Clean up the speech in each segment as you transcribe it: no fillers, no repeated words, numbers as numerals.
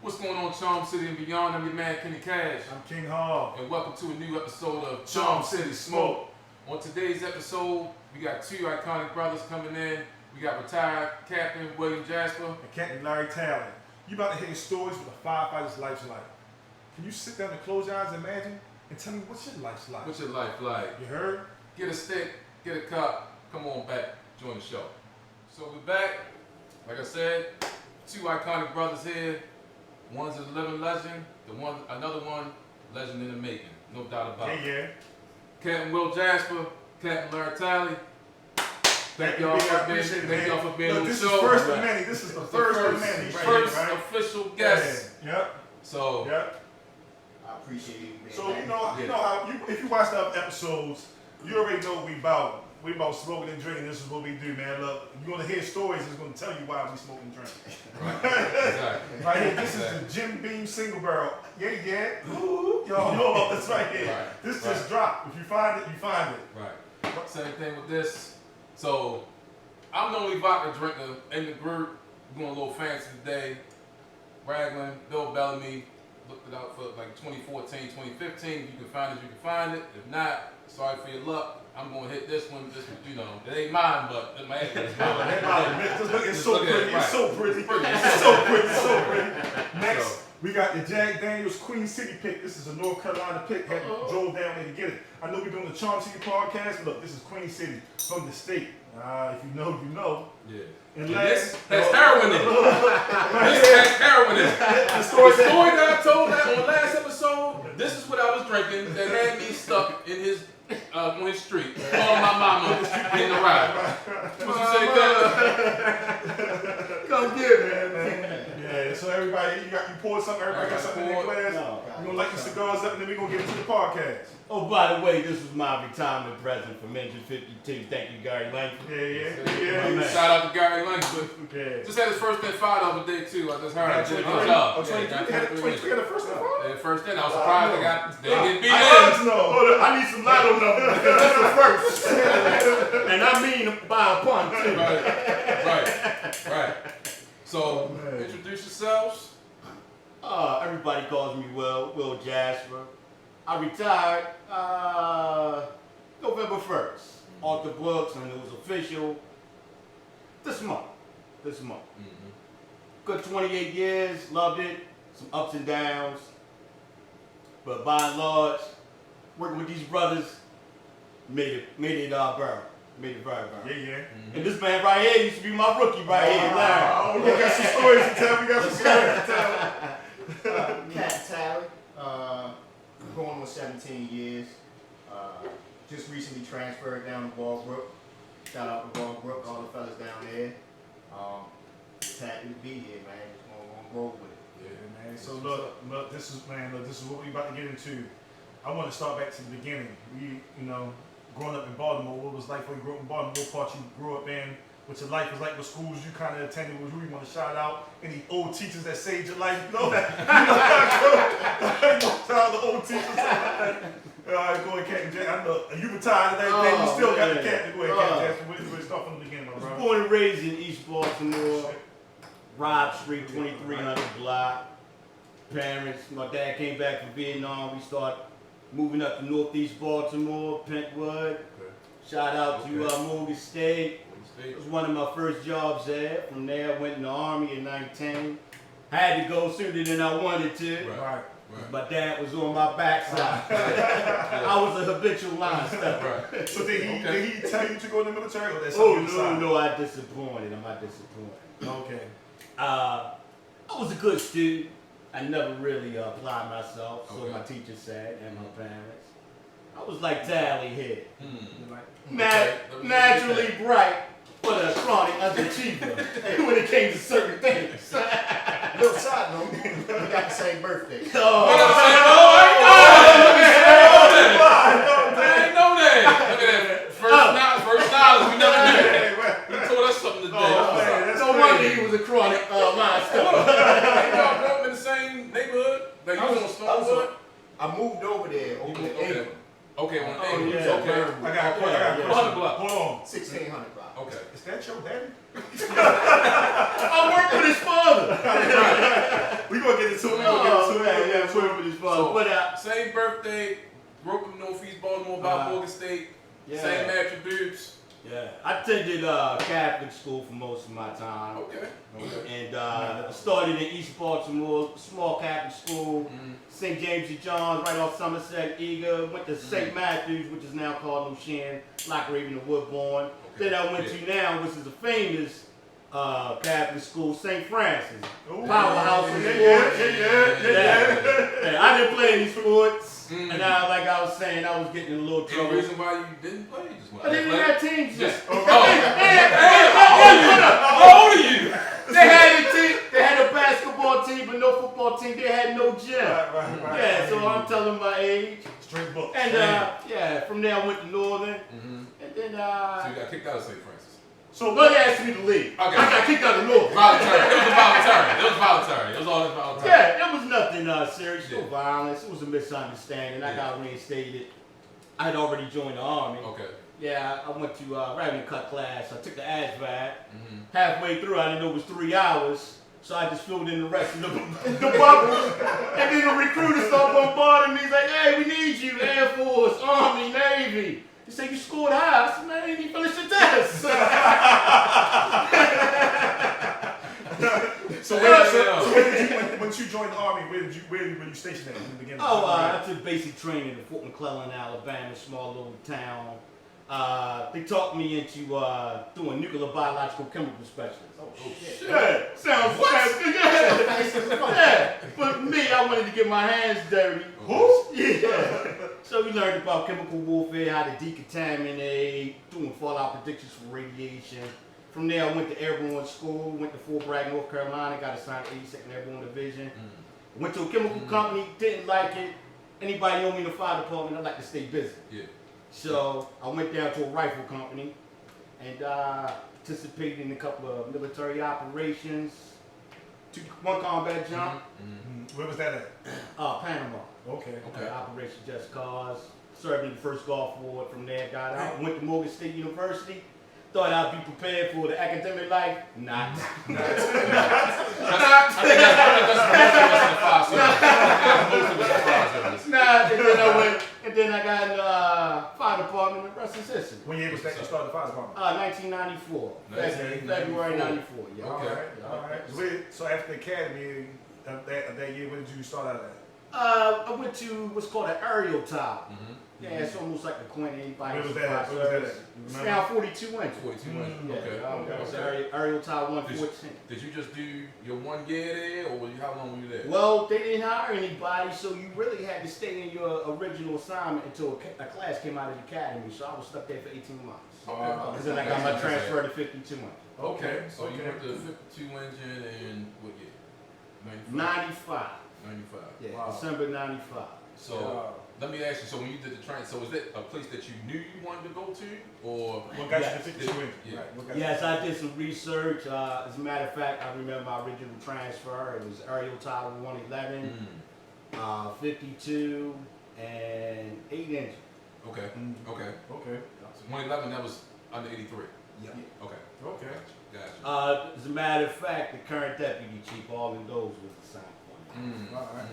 What's going on, Charm City and beyond? I'm your man, Kenny Cash. I'm King Hall. And welcome to a new episode of Charm City Smoke. On today's episode, we got two iconic brothers coming in. We got retired Captain William Jasper. And Captain Larry Talley. You about to hear stories what a firefighter's life's like. Can you sit down and close your eyes and imagine? And tell me what's your life's like? What's your life like? You heard? Get a stick, get a cup, come on back, join the show. So we're back. Like I said, two iconic brothers here. One's a living legend, another one, legend in the making, no doubt about it. Yeah. Captain Will Jasper, Captain Larry Talley. Thank y'all for being on the This show. is first of many. This is the first of many. First official guest. Yeah. Yep. So. Yep. I appreciate you being So you know how if you watch the other episodes, you already know what we about. We about smoking and drinking. This is what we do, man. Look, you're gonna hear stories. It's gonna tell you why we smoke and drink. Exactly. Right here, this is the Jim Beam single barrel. Yeah. Ooh, y'all know about this right here. Right. This just dropped. If you find it, you find it. Right. Same thing with this. So I'm the only vodka drinker in the group. We're going a little fancy today. Raglan, Bill Bellamy. Looked it out for like 2014, 2015. If you can find it, you can find it. If not, sorry for your luck. I'm gonna hit this one. Just it ain't mine, but it might be mine. It's so pretty. It's so pretty. It's so pretty. It's so pretty. Next, we got the Jack Daniels Queen City pick. This is a North Carolina pick. Had drove down there to get it. I know we're doing the Charm City podcast. Look, this is Queen City from the state. If you know, you know. Yeah. And this has heroin in it. This has heroin in it. The story that I told that on last episode, this is what I was drinking that had me stuck in his on his street. Calling my mama in the ride. What you say, Dad? Come get it, man. Yeah, so everybody, you poured something, everybody got something in their glass. We're going to light the cigars up and then we're going to get into the podcast. Oh, by the way, this was my retirement present from Engine 52. Thank you, Gary Langford. Yeah. Shout out to Gary Langford. Yeah. Just had his first in five the other day too. I just heard. Yeah, Did a 23. good job. Oh, 23 had the first in five? Yeah, first in. I was surprised they didn't beat in. Hold on, I need some lotto numbers. That's the first. And I mean by a pun too. Right. So, introduce yourselves. Everybody calls me Will Jasper. I retired November 1st. Off the books, and it was official this month. Mm-hmm. Good 28 years, loved it. Some ups and downs. But by and large, working with these brothers made it burn. Made it very burn. Yeah. Mm-hmm. And this man right here used to be my rookie right here. Larry. We got some stories to tell. We got some stories to tell. Cat Talley, going on 17 years. Just recently transferred down to Walbrook. Shout out to Walbrook, all the fellas down there. Just happy to be here, man. Just gonna roll with it. Yeah, man. So look, this is what we about to get into. I want to start back to the beginning. We, growing up in Baltimore, what was life when you grew up in Baltimore? What part you grew up in? What your life was like? What schools you kind of attended? Who you want to shout out? Any old teachers that saved your life? You know that? Shout out the old teachers. Go ahead, Captain Jack. I know you retired and everything. You still got the captain. Go ahead, Captain Jackson. We'll start from the beginning, my I brother. was born and raised in East Baltimore, Rob Street, 2300 block. Parents, my dad came back from Vietnam. We started moving up to Northeast Baltimore, Pentwood. Shout out to Morgan State. It was one of my first jobs there. From there, I went in the Army in 19. Had to go sooner than I wanted to. Right. My dad was on my backside. I was a habitual line stepper. Right. So did he tell you to go in the military, or that's something No, I disappointed him. Okay. I was a good student. I never really applied myself, so Okay. my teacher said, and my parents. I was like Talley here. Okay. Naturally bright, but a chronic underachiever when it came to certain things. Little side note, we got the same birthday. I didn't know that. Look at that. First knowledge. We never knew that. You told us something today. No wonder he was a chronic line stepper. Y'all grew up in the same neighborhood? Like you was on Stonewood? I moved over there, over the Okay. Okay, on Oh, English. yeah. Okay. I got a Yeah. question. 100 block. Hold on. 1600 block. Okay. Is that your daddy? I worked with his father. We're going to get it to him. Oh, man, yeah, put his father. So, But, same birthday, grew up in Northeast Baltimore, about Morgan State. yeah. Same attributes. Yeah, I attended Catholic school for most of my time. Okay. And started in East Baltimore, small Catholic school, St. James and John's, right off Somerset, Eager. Went to St. Matthews, which is now called Lucien, Lock Raven and Woodbourne. Then I went to now, which is a famous Catholic school, St. Francis. Powerhouse in sports. Yeah. I didn't play any sports. And now, like I was saying, I was getting in a little trouble. Any reason why you didn't play? Just I didn't even have teams yet. How old are you? They had a team. They had a basketball team, but no football team. They had no gym. Right. Yeah, so I'm telling my age. Straight book. And yeah, from there I went to Northern. And then So you got kicked out of St. Francis. So well, they asked me to leave. Okay. I got kicked out of Northern. Voluntary. It was voluntary. It was all voluntary. Yeah, it was nothing serious, no violence. It was a misunderstanding. I got reinstated. I had already joined the army. Okay. Yeah, I went to rather than cut class. I took the ASVAB. Halfway through, I didn't know it was 3 hours, so I just filled in the rest of the bubbles. And then the recruiter started bombarding me. He's like, "Hey, we need you, Air Force, Army, Navy." He said, "You scored high." I said, "Man, you didn't finish the test." So once you joined the army, where were you stationed at in the beginning? I took basic training in Fort McClellan, Alabama, small little town. They talked me into doing nuclear biological chemical specialist. Oh shit. Yeah, sounds good. Yeah, but me, I wanted to get my hands dirty. Who? Yeah. So we learned about chemical warfare, how to decontaminate, doing fallout predictions for radiation. From there, I went to airborne school, went to Fort Bragg, North Carolina, got assigned to 82nd Airborne Division. Went to a chemical company, didn't like it. Anybody know me in the fire department, I like to stay busy. Yeah. So I went down to a rifle company and participated in a couple of military operations. One combat jump. Where was that at? Panama. Okay. Operation Just Cause. Served in the 1st Gulf War. From there, got out. Went to Morgan State University. Thought I'd be prepared for the academic life. Not. I think that's most of us in the fire service. Nah, and then I went, and then I got in the fire department. The rest is history. When year was that you started the fire department? 1994. February 94. Yeah. All right. So after the academy, that year, when did you start out at? I went to what's called an aerial tower. Yeah, it's almost like a coin. Anybody? Where was that at? It's now 42 inches. 42 inches. Yeah, it's aerial tower 114. Did you just do your 1 year there, or how long were you there? Well, they didn't hire anybody, so you really had to stay in your original assignment until a class came out of the academy. So I was stuck there for 18 months. And then I got my transfer to 52 months. Okay, so you went to 52 engine in what year? 95. 95. Yeah, Wow. December 95. So let me ask you. So when you did the train, so was that a place that you knew you wanted to go to, or What got you to 52 inches? Yeah. Right. What got you- Yes, I did some research. As a matter of fact, I remember my original transfer. It was aerial tower 111, 52, and 8 inches. Okay. Okay. Okay. So 111. That was under 83. Yeah. Okay. Okay. Gotcha. As a matter of fact, the current deputy chief, all in those was assigned for me. All right.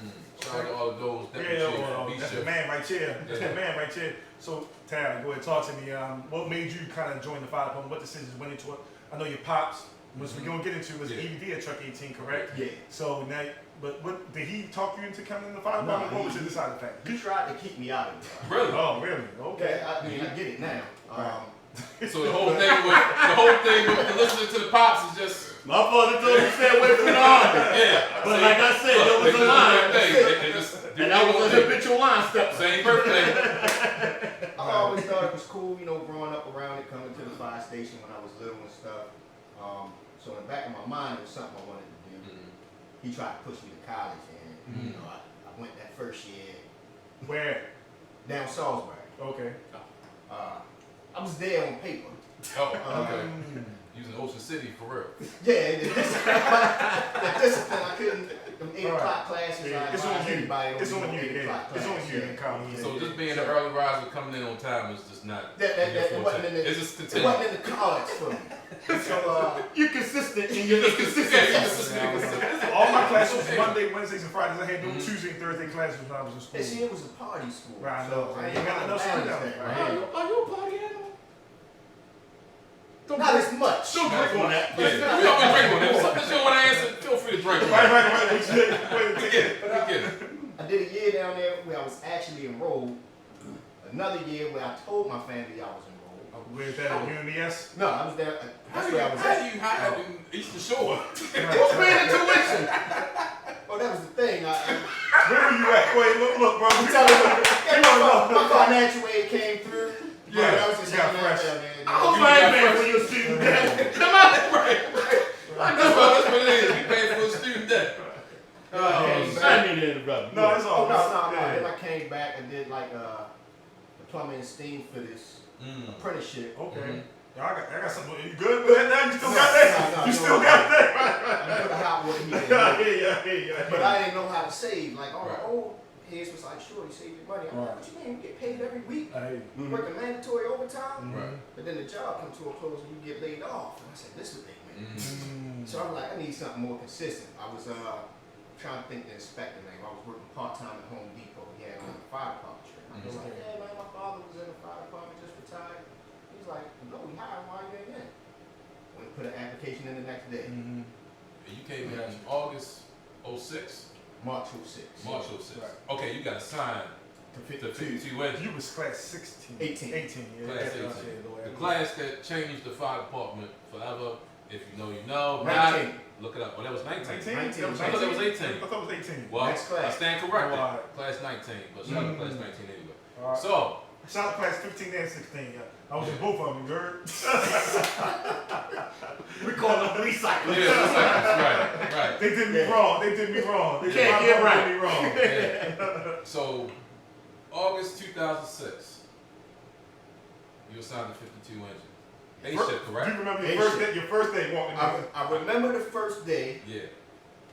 Shout out to all of those. That's the man right here. That's the man right here. So, Talley, go ahead, talk to me. What made you kind of join the fire department? What decisions went into it? I know your pops, which we're going to get into, was EVD at Truck 18, correct? Yeah. So, now, but what did he talk you into coming in the fire department? No, What was his deciding factor? He tried to keep me out of it. Really? Oh, really? Okay. Okay, I mean, I get it now. So the whole thing with listening to the pops is just My father told me to stay away from the army. yeah. But like I said, there was a line. And And I was a habitual line stepper. Same birthday. I always thought it was cool, you know, growing up around it, coming to the fire station when I was little and stuff. So in the back of my mind, it was something I wanted to do. He tried to push me to college, and you know, I went that first year Where? down Salisbury. Okay. I was there on paper. Oh, okay. Using Ocean City for real. Yeah, the discipline I couldn't. Them 8 o'clock classes. Yeah, I it's on advise you. anybody It's don't on do you. 8 Yeah. o'clock It's on class, you yeah. in college. So just being an early riser coming in on time is just not. That your it wasn't forte. in the, It's just it continue. wasn't in the cards for me. So You're consistent in your Yeah, inconsistency. All my classes was Monday, Wednesdays, and Fridays. I had no Tuesday and Thursday classes when I was in school. and see, it was a party school. Right, I so know. I You ain't got got enough to shit manage down that. there. Right? Are you a party animal? Not as much. Don't drink on that. Yeah, we don't drink on it. If something you don't want to answer, feel free to drink on Right. it. We get it. We get it. I did a year down there where I was actually enrolled. Another year where I told my family I was enrolled. Where's that at UMES? No, I was there. How That's do where you I was how at. do you hide in Eastern Shore? Who's paying the tuition? Oh, that was the thing. Where were you at? Wait, look, bro. I'm telling you, my financial aid came through. Yeah, I was just you got hanging out fresh. there, man. I was paying for your student debt. Come on, right. That's what it is. We pay for a student debt. I mean to interrupt. No, it's all Oh, no. Yeah. Then I came back and did like the plumbing and steam fitters apprenticeship. Okay. Yeah, I got something. You good with that now? You still got that? No, You still got that? I put a hot water heater in Yeah, there. yeah. But I didn't know how to save. Like all Right. the old heads was like, sure, you save your money. I'm like, Right. what you mean? You get paid every week, Hey. working mandatory overtime. Right. But then the job comes to a close and you get laid off. And I said, this is what they mean. So I was like, I need something more consistent. I was trying to think the inspector name. I was working part-time at Home Depot. He had on the fire department trip. I was like, yeah, man, my father was in the fire department, just retired. He was like, no, we hired him while you ain't in. Went and put an application in the next day. And you came in August 06? March 06. March 06. Right. Okay, you got assigned To to 52. 52 engines. You was class 16. 18. 18, yeah. Class Yeah, 18. yeah, The class that changed the fire department forever. If you know, you know. 19. Not, look it up. Well, that was 19. 19? 19. That was I thought that was 18. I thought it was 18. Well, Next class. I stand corrected. Oh, all right. Class 19, but shout out to class 19 anyway. All right. So, Shout out to class 15 and 16. Yeah. I was in both of them, you heard? We call them recycling. yeah, right. They did me wrong. They did me wrong. They Can't did get right. me wrong. Yeah. So, August 2006, you assigned to 52 engines. A shift, Do you correct? remember A shift. your first day walking in? I remember the first day. Yeah.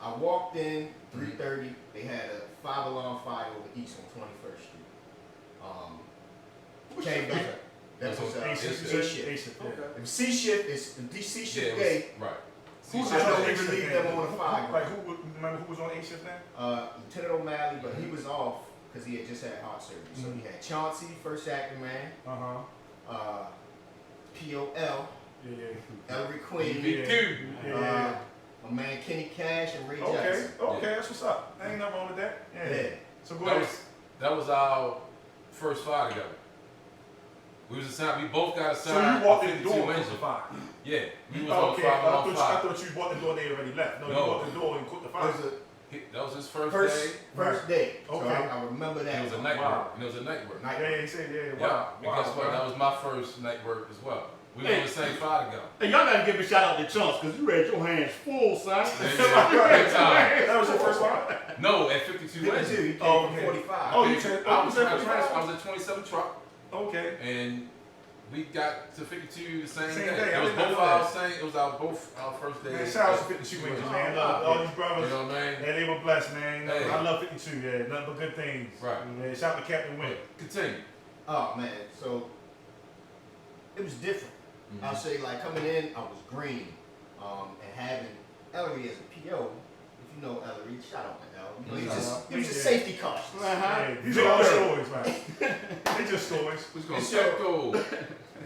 I walked in 3:30. They had a 5-alarm fire over east on 21st Street. Came back. That was A A shift. shift. A shift. Yeah. The C shift is the DC Yeah, shift it was, day. right. Who's I on know A they shift relieved then? them on the fire. Like remember who was on A shift then? Lieutenant O'Malley, but he was off because he had just had heart surgery. So he had Chauncey, first acting man, POL, Yeah. Ellery Queen, BQ. Yeah. my man Kenny Cash, and Ray Okay. Jackson. Okay. That's what's up. Ain't nothing wrong with that. Yeah. Yeah. So go That ahead. that was our first fire together. We was assigned. We both got So assigned. you walked to in the 52 door and engines. cooked the fire. Yeah. We was Oh, on okay. 5 I on 5. thought you walked the door and they already left. No, No. you walked the door and cooked the It fire. was That was his first day. first day. So Okay. I remember that. It was a night Wow. work. And it was a night work. Night. Yeah, he said, yeah, Yeah. wow. And guess what? That was my first night work as well. We were on the same fire together. Hey, y'all gotta give a shout out to Chunks, because you raised your hands full, son. Big time. That was your first one? No, at 52 52, engines. he came Oh, from okay. 45. Oh, you said, I was said at 45? I was at 27 truck, Okay. and we got to 52 the same Same day. day, I It was didn't both know our that. same. It was our first day. Man, shout out to 52 inches, man. All these You brothers, know what I mean? yeah, they were blessed, man. Hey. I love 52, yeah. Nothing but good things. Right. Man, shout out to Captain Wynn. Continue. Oh man, so it was different. I'll say like coming in, I was green, and having Ellery as a PO. If you know Ellery, shout out to Ellery. You know, he was just safety cautious. Hey, these are all stories, man. They just stories. Who's going to So- check those?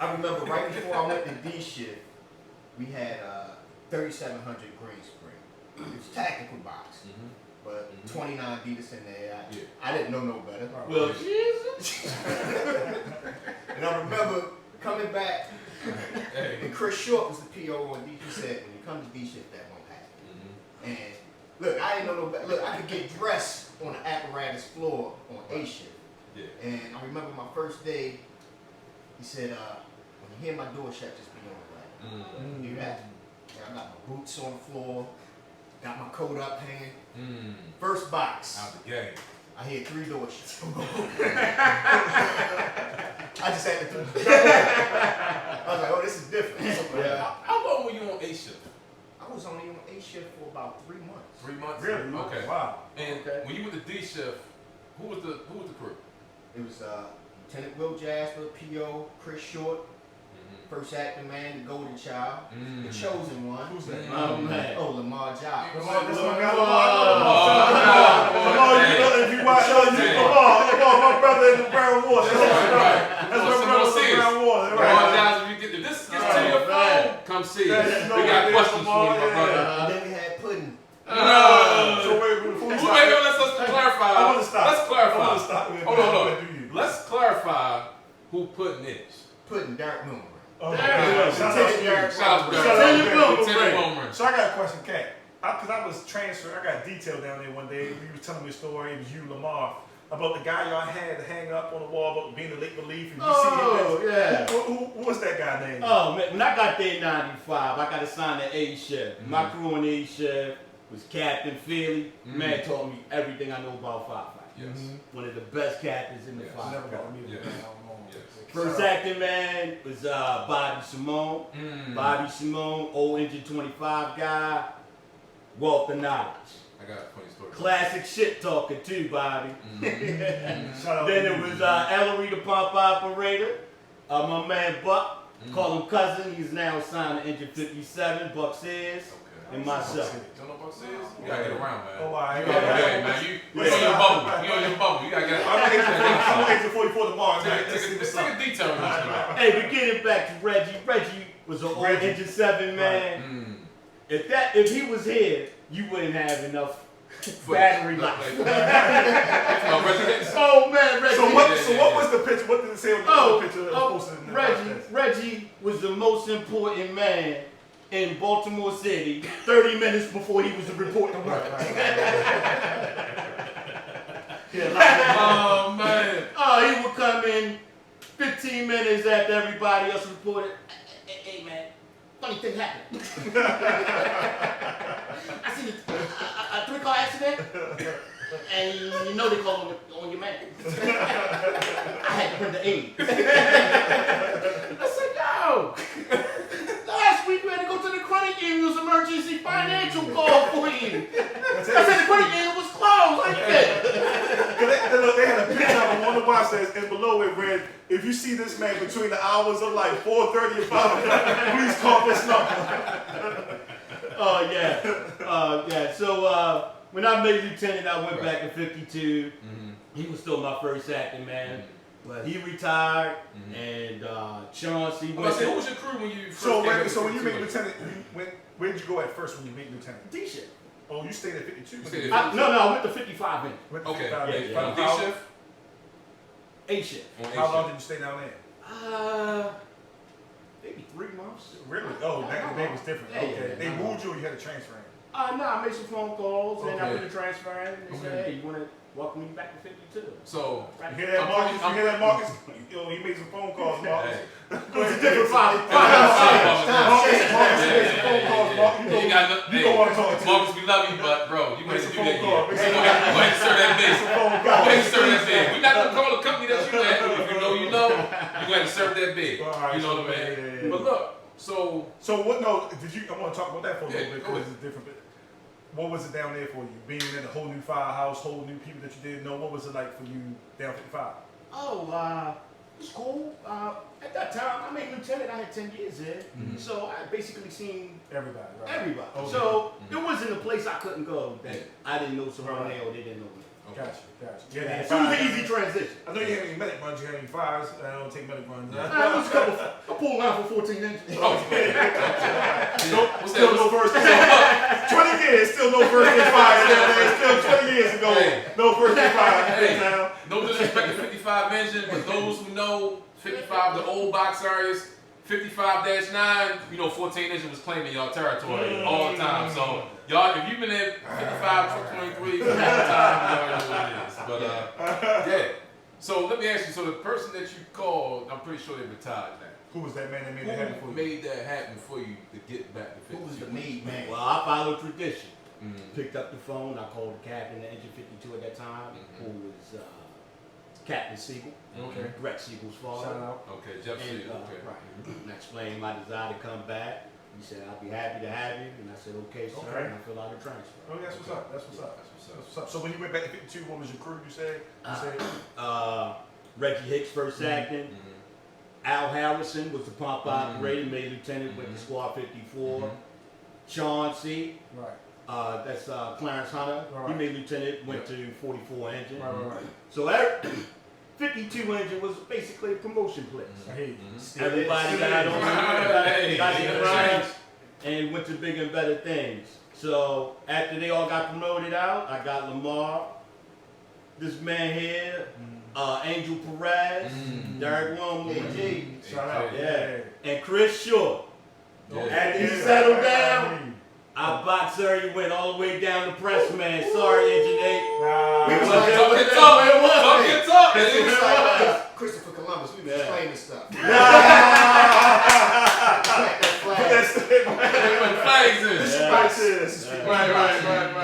I remember right before I went to D shift, we had 3700 Greenspring. It was tactical box, but 29 beat us in there. I didn't know no better. Well, Jesus. And I remember coming back, Hey. and Chris Short was the PO on D. He said, when you come to D shift, that won't happen. And look, I didn't know no better. Look, I could get dressed on the apparatus floor on A shift. Yeah. And I remember my first day, he said, when you hear my door shut, just be on the way. You hear that? And I got my boots on the floor, got my coat up hanging. First box, Out the game. I hear 3 doors shut. I just had to I was like, oh, this is different. So, How long were you on A shift? I I was only on A shift for about 3 months. 3 months. Really? Okay. Wow. And Okay. when you went to D shift, who was the crew? It was Lieutenant Will Jasper, PO, Chris Short, first acting man, the golden child, the chosen one. Who's that? Oh, man. Oh, Lamar Job. Lamar, this my guy, Lamar, Lamar, you know, if you watch, Lamar, my brother in the brown water. That's my brother in the brown water. Lamar Johnson, if this gets to your phone, come see us. We got questions for you, my brother. And then we had Pudding. So wait, before we Who stop, made let's clarify? I want to stop. Let's clarify. I want to stop. Hold on. Let's clarify who Pudding is. Pudding, Dark Moon. Okay. There Shout out to you. Shout out to Lieutenant Lieutenant Boomer. So I got a question, Kat. Because I was transferred, I got detailed down there one day. You was telling me a story, it was you, Lamar, about the guy y'all had to hang up on the wall about being a late relief. And you see him. Yeah. Who was that guy named? Oh, man, when I got there in 95, I got assigned to A shift. My crew on A shift was Captain Philly. Man taught me everything I know about firefighting. Yes. One of the best captains in the Yes. I never got to firefighting. meet him. Yes. I don't know. Yes. First acting man was Bobby Simone. Bobby Simone, old Engine 25 guy. Wealth of knowledge. I got a funny story. Classic shit talker too, Bobby. Shout out Then to it you. was Ellery, the pump operator. My man Buck, call him cousin. He's now signed to Engine 57. Buck says, Okay. and myself. Don't know what it is? You gotta get around, man. Oh, all right. You gotta get around, man. You on your bubble. You on your bubble. You gotta get I'm going to 44 tomorrow. Man. Let's see what's Take up. a detail on this. Hey, we getting back to Reggie. Reggie was an old Reggie. Engine 7 man. If he was here, you wouldn't have enough battery life. Oh man, Reggie. So what was the picture? What did it say on the picture that was posted in the podcast? Reggie was the most important man in Baltimore City 30 minutes before he was to report to work. Oh man. Oh, he would come in 15 minutes after everybody else reported. Hey man, funny thing happened. I seen a 3-car accident, and you know they call on your man. I had to bring the aid. I said, yo, last week we had to go to the credit union's emergency financial call for you. I said the credit union was closed. Like that. They had a picture of him on the watch says, and below it read, if you see this man between the hours of like 4:30 and 5 o'clock, please call this number. Oh yeah. Yeah. So when I made lieutenant, I went back to 52. He was still my first acting man. But he retired, and Chauncey Who went was your crew when you first So came when you to made lieutenant, where did you go at first when you made lieutenant? D shift. Oh, you stayed at 52. You stayed No, I went to 55 in Went to Okay. 55 days. Yeah, On D shift? A shift. On A How long shift. did you stay down there? Maybe 3 months. Really? Oh, back in the day was different. Yeah, Okay. yeah. They moved you or you had to transfer in? No, I made some phone calls, and I Okay. went to transfer in, and they said, hey, you want to welcome me back to 52? So You hear that, Marcus? You hear that, Marcus? Yo, he made some phone calls, Marcus. hey. It's a different vibe. You got no, You know what I'm talking to. Marcus, we love you, but bro, you Make better some do that phone calls. here. You gonna insert that bid. phone You calls. gonna insert that bid. We're not gonna call the company that you at. If you know, you know. You gonna insert that bid. All right, You know so, what I mean? yeah. But look, so So what? No, did you? I want to talk about that for a Yeah, little bit go because it's different. But what was it down there for you? Being in a whole new firehouse, whole new people that you didn't know. What was it like for you down 55? Oh, it's cool. At that time, I made lieutenant. I had 10 years there, so I basically seen Everybody, right? everybody. Okay. So it wasn't a place I couldn't go that I didn't know someone there or they didn't know me. Gotcha. You Yeah, had so it was an any easy transition. I know you had any medic runs. You had any fires. I don't take medic runs. It was a couple. I pulled line for 14 inches. Still no first aid. 20 years, still no first aid fire. Still 20 years ago, Hey. no first aid fire. Hey. No disrespect to 55 engine, but those who know 55, the old box areas, 55-9, you know 14 engine was claiming y'all territory all the time. So y'all, if you've been in 55, 23, half the time, you already know what it is. But yeah. So let me ask you. So the person that you called, I'm pretty sure they retired now. Who was that man that made it happen for Who you? made that happen for you to get back to 52? Who was the made man? Well, I followed tradition. Picked up the phone. I called the captain of Engine 52 at that time, who was Captain Siegel. Okay. Brett Siegel's Shout father. out. Okay, Jeff And, Seager, okay. right. And I explained my desire to come back. He said, "I'll be happy to have you," and I said, "Okay, sir." Okay. And I filled out a transfer. Oh, that's what's up. That's what's up. That's what's up. That's what's up. So when you went back to 52, what was your crew? You said. Reggie Hicks, first acting. Al Harrison was the pump operator, made lieutenant with the squad 54. Chauncey, Right. that's Clarence Hunter. Right. He made lieutenant, went to 44 engine. Right. So 52 engine was basically a promotion place. I hear you. Everybody got on got in the ranks and went to bigger and better things. So after they all got promoted out, I got Lamar, this man here, Angel Perez, Derek Wilmore, Shout out. yeah, and Chris Short. Yeah. After he settled down, our boxer, he went all the way down to pressman. Sorry, Engine 8. We was Talk there your with talk, it was. talk your talk. It's like Christopher Columbus. We was explaining stuff. Plant that flag. When flags in. Right.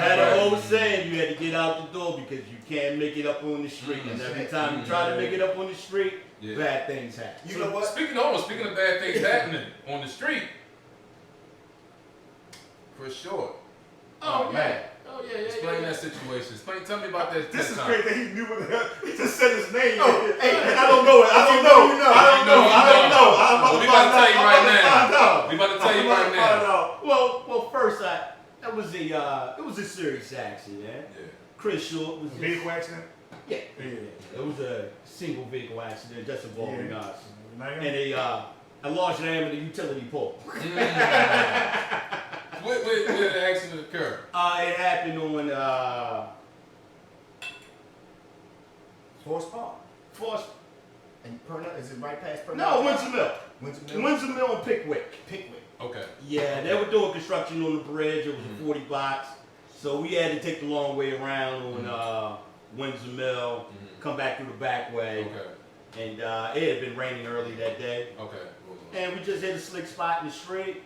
Had an old saying, you had to get out the door because you can't make it up on the street. And every time you try to make it up on the street, bad things happen. You know what? Speaking of bad things happening on the street, for sure. Oh, yeah. Explain that situation. Tell me about that. This is time. great that he knew what he just said his name. Oh, hey, and I don't know it. I don't know. We about to tell you right now. We about to tell you right now. Well, first, it was a serious accident. Yeah. Chris Short was Vehicle accident? Yeah. It was a single vehicle accident just involving us. And A large diameter utility pole. Where did the accident occur? It happened on Forest Park. Force. And Pernell, is it right past Pernell? No, Windsor Mill. Windsor Windsor Mill and Pickwick. Okay. Yeah, they were doing construction on the bridge. It was a 40 box. So we had to take the long way around on Windsor Mill, come back through the back way. Okay. And it had been raining early that day. Okay. And we just hit a slick spot in the street.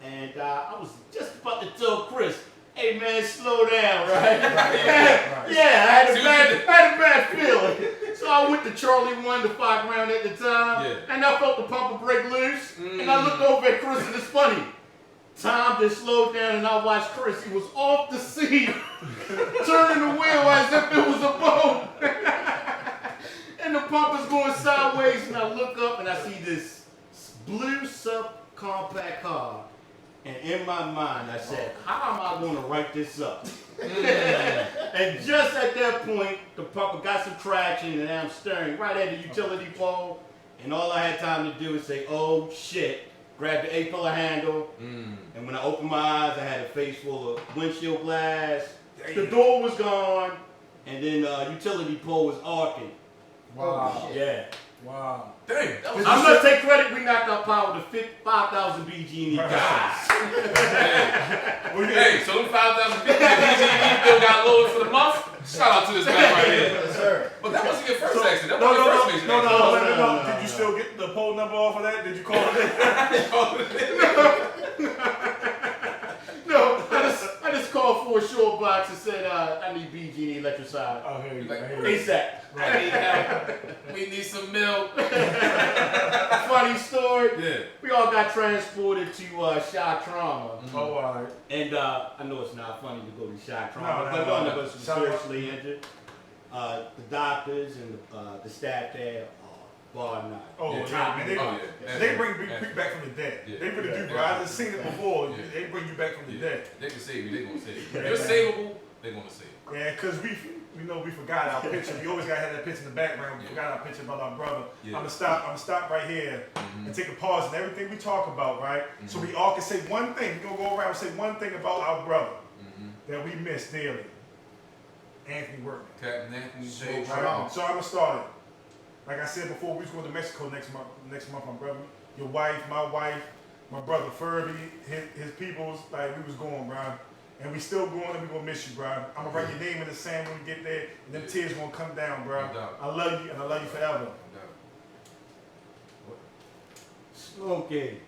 And I was just about to tell Chris, "Hey man, slow down, right?" Yeah, I had a bad feeling. So I went to Charlie 1 to 5 round at the time, and I felt the bumper break loose. And I looked over at Chris, and it's funny. Time just slowed down, and I watched Chris. He was off the seat, turning the wheel as if it was a boat. And the bumper's going sideways, and I look up, and I see this blue subcompact car. And in my mind, I said, "How am I going to write this up?" And just at that point, the pumper got some traction, and I'm staring right at the utility pole. And all I had time to do is say, "Oh shit!" Grab the A-pillar handle. And when I opened my eyes, I had a face full of windshield glass. The door was gone, and then utility pole was arcing. Wow. Yeah. Wow. Dang, that was I'm gonna take credit. We knocked out power to 5,000 BG&E guys. Hey, so them 5,000 people that BG&E bill got lowered for the month? Shout out to this guy right here. Yes, sir. But that wasn't your first accident. That was your first major accident. No. Did you still get the poll number off of that? Did you call it in? No, I just called for a short box and said I need BG&E electricide. I hear you. ASAP. I need help. We need some milk. Funny story. Yeah. We all got transported to shock trauma. Oh, all right. And I know it's not funny to go to shock trauma, No, but none of us were Shout out. seriously injured. The doctors and the staff there, bar none. Oh, Yeah. yeah. Man, they bring people back from the dead. Yeah. They really do, bro. Yeah. I just seen it before. Yeah. They bring you back from the dead. They can save you. They gonna save you. If you're savable, they gonna save you. Yeah, because we forgot our picture. We always gotta have that picture in the background. We forgot our picture about our brother. Yeah. I'm gonna stop right here and take a pause in everything we talk about, right? So we all can say one thing. We're gonna go around and say one thing about our brother that we miss dearly. Anthony Workman. Captain Anthony So, J. right, so I'm gonna start it. Like I said before, we was going to Mexico next month, my brother. Your wife, my brother Furby, his peoples, like we was going, bro. And we still going and we gonna miss you, bro. I'm gonna write your name in the sand when we get there, and them tears gonna come down, bro. No doubt. I love you and I love you forever. Smokey.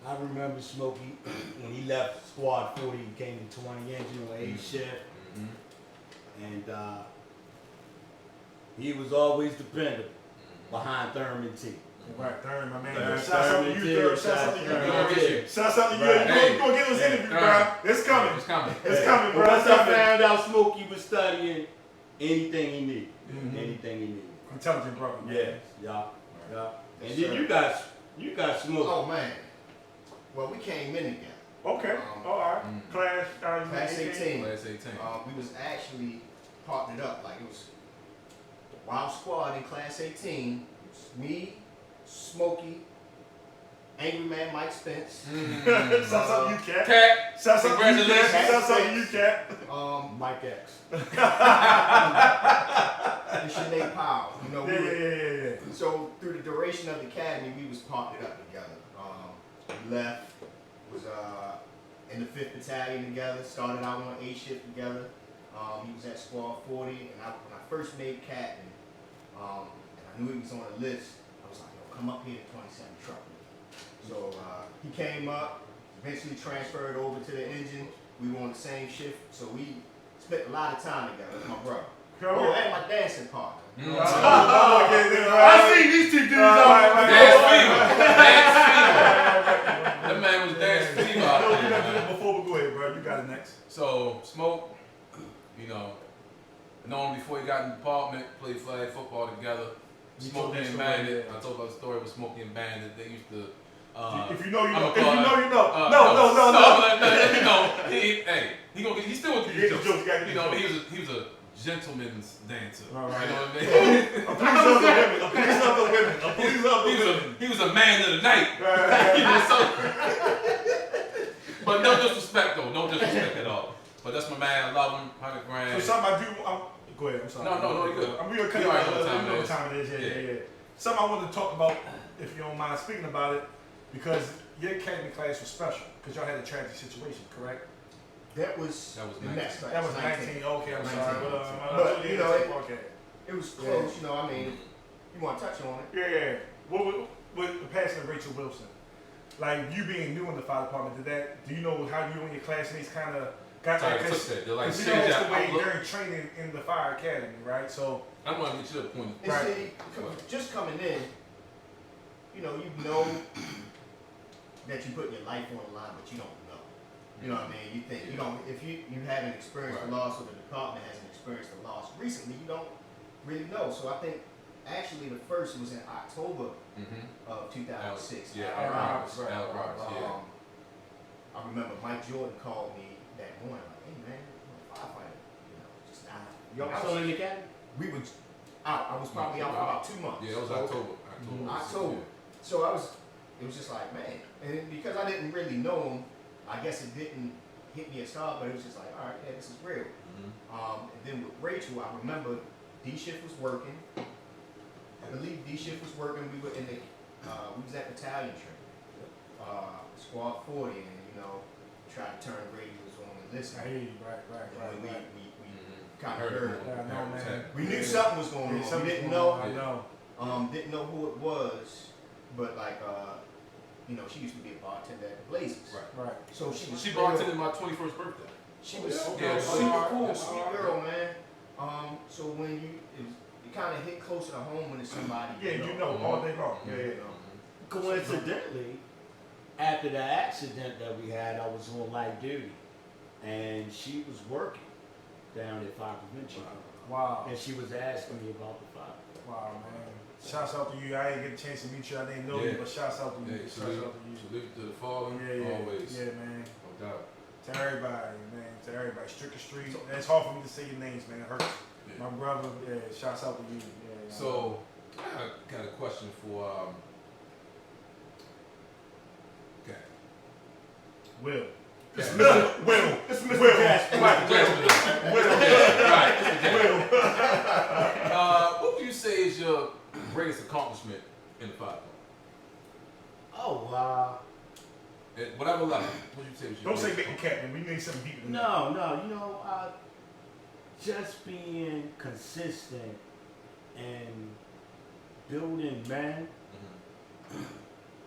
I remember Smokey when he left Squad 40, he came to 20 engine on A shift. And he was always dependable behind Thurman T. Right, Thurman, my man. Thurman, Shouts out to you, Thurman. Shouts out to you, Thurman. Shouts out to you. Hey, You gonna get those interviews, bro. It's coming. It's coming. It's coming, bro. But once It's I coming. found out Smokey was studying anything he needed. Anything he needed. Intelligent brother. Yeah, yeah. Yes, And sir. then you got Smokey. Oh man. Well, we came in together. Okay. All right. Class. Class 18. Class 18. We was actually partnered up. Like it was the Wild Squad in Class 18. It was me, Smokey, Angry Man Mike Spence. Shouts out to you, Cat. Cat. Shouts out to you, Congratulations. Cat. Shouts out to you, Cat. Mike X. And Sinead Powell. You know, we were, Yeah. so through the duration of the academy, we was partnered up together. We left, was in the 5th Battalion together, started out on A shift together. He was at Squad 40, and when I first made captain, and I knew he was on the list, I was like, yo, come up here to 27 truck with me. So he came up, eventually transferred over to the engine. We were on the same shift, so we spent a lot of time together. That's my brother. Oh, and my dancing partner. I seen these two dudes Dance fever. That man was dancing fever out there. Before we go ahead, bro, you got it next. So, Smoke, you know, I know him before he got in the department, played flag football together. Smokey and Bandit. I told about the story with Smokey and Bandit. They used to. If you know, you know. I'm If you know, you know. No. He gonna get. He still gonna get his jokes. You know, he was a gentleman's dancer. All right. You know what I mean? A police of the women. He was a man of the night. You know, so. But no disrespect though. No disrespect at all. But that's my man. I love him. 100 grand. So something I do. Go ahead. I'm sorry. No, you good. I'm gonna cut You you already know off. what time You know it what is. time it is. Yeah. Something I want to talk about, if you don't mind speaking about it, because your academy class was special because y'all had a tragic situation, correct? That was the 19. next class. That was 19. Okay, I'm sorry. 19. But you know, okay. it was close. You know, I mean, you want to touch on it? Yeah. With the passing of Rachel Wilson, like you being new in the fire department, do you know how you and your classmates kind of got that? Because you know that's the way during training in the fire academy, right? So I want to get you to the point. And see, just coming in, you know that you put your life on the line, but you don't know. You know what I mean? You think you don't. If you haven't experienced the loss, or the department hasn't experienced the loss recently, you don't really know. So I think actually the first was in October of 2006. Yeah, Al Roberts. Al Roberts, yeah. I remember Mike Jordan called me that morning, like, "Hey man, I'm a firefighter, just died." Y'all still in the academy? We were out. I was probably out for about 2 months. Yeah, it was October. October. So it was just like, man, and because I didn't really know him, I guess it didn't hit me as hard, but it was just like, all right, yeah, this is real. And then with Rachel, I remember D shift was working. I believe D shift was working. We were in the, we was at battalion training, Squad 40, and tried to turn radios on and listen. And we kind of heard it. We knew something was going on. We didn't know. Didn't know who it was, but like, she used to be a bartender at the Blazers. Right. So she bartended my 21st birthday. She was Yeah, super cool, yeah. sweet girl, man. So when you kind of hit closer to home when it's somebody. All day long. Coincidentally, after the accident that we had, I was on light duty, and she was working down at Fire Prevention. Wow. And she was asking me about the fire. Wow, man. Shouts out to you. I didn't get a chance to meet you. I didn't know you, but shouts out to you. Shouts out to you. Salute to the fallen, always. Yeah, man. No doubt. To everybody, man. To everybody. Strict to street. And it's hard for me to say your names, man. It hurts. Yeah. My brother, shouts out to you. Yeah. So, I got a question for, okay. Will. It's Will. It's Mr. Jasper. What would you say is your greatest accomplishment in the fire department? At whatever level, what would you say was your Don't say greatest making captain. We need something deeper than that. No, just being consistent and building men,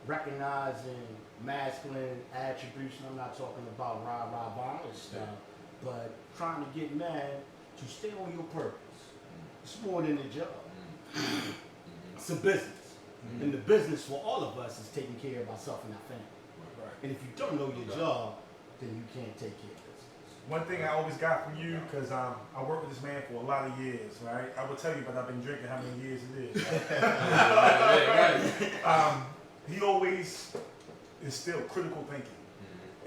recognizing masculine attributes. And I'm not talking about rah-rah violence stuff, but trying to get men to stay on your purpose. It's more than a job. It's a business. And the business for all of us is taking care of ourselves and our family. Right. And if you don't know your job, then you can't take care of business. One thing I always got from you, because I worked with this man for a lot of years, right? I will tell you, but I've been drinking how many years it is. Right? He always instilled critical thinking.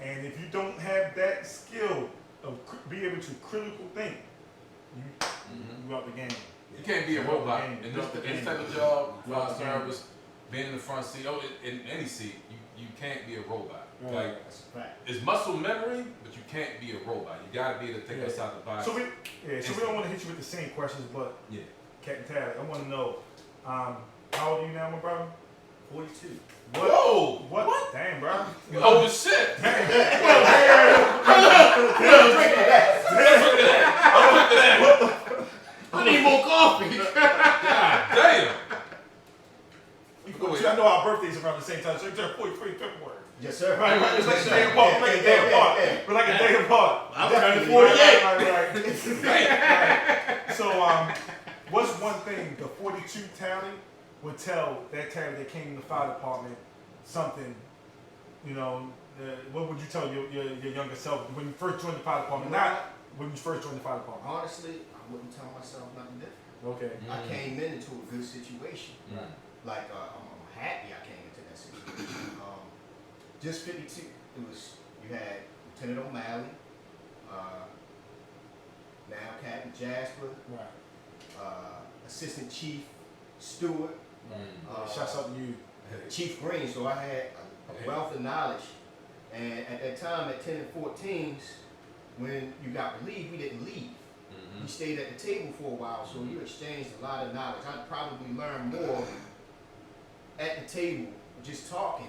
And if you don't have that skill of be able to critical think, you out the game. You can't be a robot. In this type of job, fire service, being in the front seat, in any seat, you can't be a robot. Right. Like, it's muscle memory, but you can't be a robot. You gotta be able to think outside the box. So we don't want to hit you with the same questions, but Captain Talley, I want to know, how old are you now, my brother? 42. What? Whoa! What? Damn, bro. Oh shit! I need more coffee. God damn! I know our birthdays around the same time, so you're 43 February. Yes, sir. Right. It's like a day apart. We're like a day apart. We're like a day apart. I'm turning 48. Right. So, what's one thing the 42 Talley would tell that Talley that came in the fire department something, what would you tell your younger self when you first joined the fire department? Not when you first joined the fire department. Honestly, I wouldn't tell myself nothing different. Okay. I came into a good situation. Right. Like, I'm happy I came into that situation. Just 52. You had Lieutenant O'Malley, now Captain Jasper, Right. Assistant Chief Stewart, Shouts out to you. Chief Green. So I had a wealth of knowledge. And at that time, at 10 and 14s, when you got relieved, we didn't leave. We stayed at the table for a while, so you exchanged a lot of knowledge. I probably learned more at the table, just talking,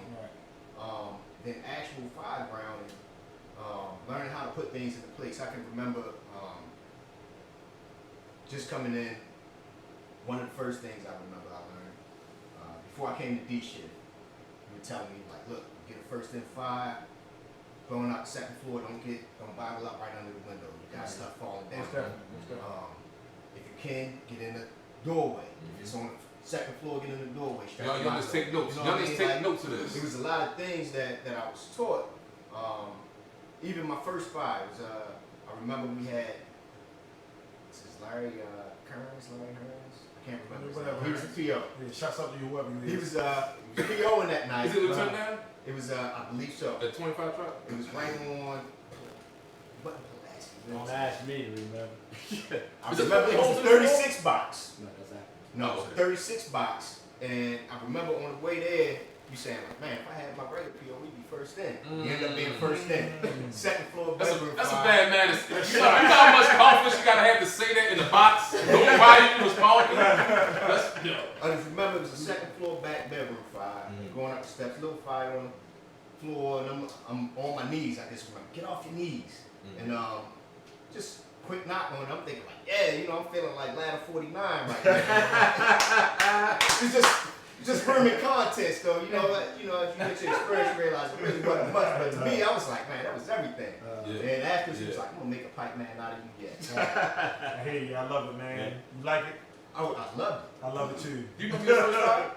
than actual fire ground and learning how to put things into place. I can remember just coming in, one of the first things I remember I learned, before I came to D shift, you were telling me, like, look, get a first in fire, going out the second floor, don't Bible up right under the window. You got stuff falling down. Most definitely. If you can, get in the doorway. If it's on the second floor, get in the doorway. Y'all just take notes. Y'all just take notes of this. There was a lot of things that I was taught. Even my first fire was, I remember we had, this is Larry Hearns. I can't remember his name. He was the PO. Yeah, shouts out to you, whoever you He is. was PO in that night. Is it Lieutenant now? It was, I believe so. At 25 truck? It was right on. Don't ask me to remember. I remember it was a 36 box. No, that's not. No, it was a 36 box. And I remember on the way there, you saying, like, man, if I had my regular PO, we'd be first in. You end up being first in. Second floor bedroom. That's a bad man. You know how much confidence you gotta have to say that in the box? Nobody can respond. I just remember it was a second floor back bedroom fire. Going up the steps, little fire on the floor, and I'm on my knees. I just remember, get off your knees. And just quick knock on it. I'm thinking like, I'm feeling like ladder 49 right now. It's just permanent contest though. If you get your experience, you realize it really wasn't much. But to me, I was like, man, that was everything. And after she was like, I'm gonna make a pipe man out of you yet. I hear you. I love it, man. You like it? I loved it. I love it too. You know your first fire?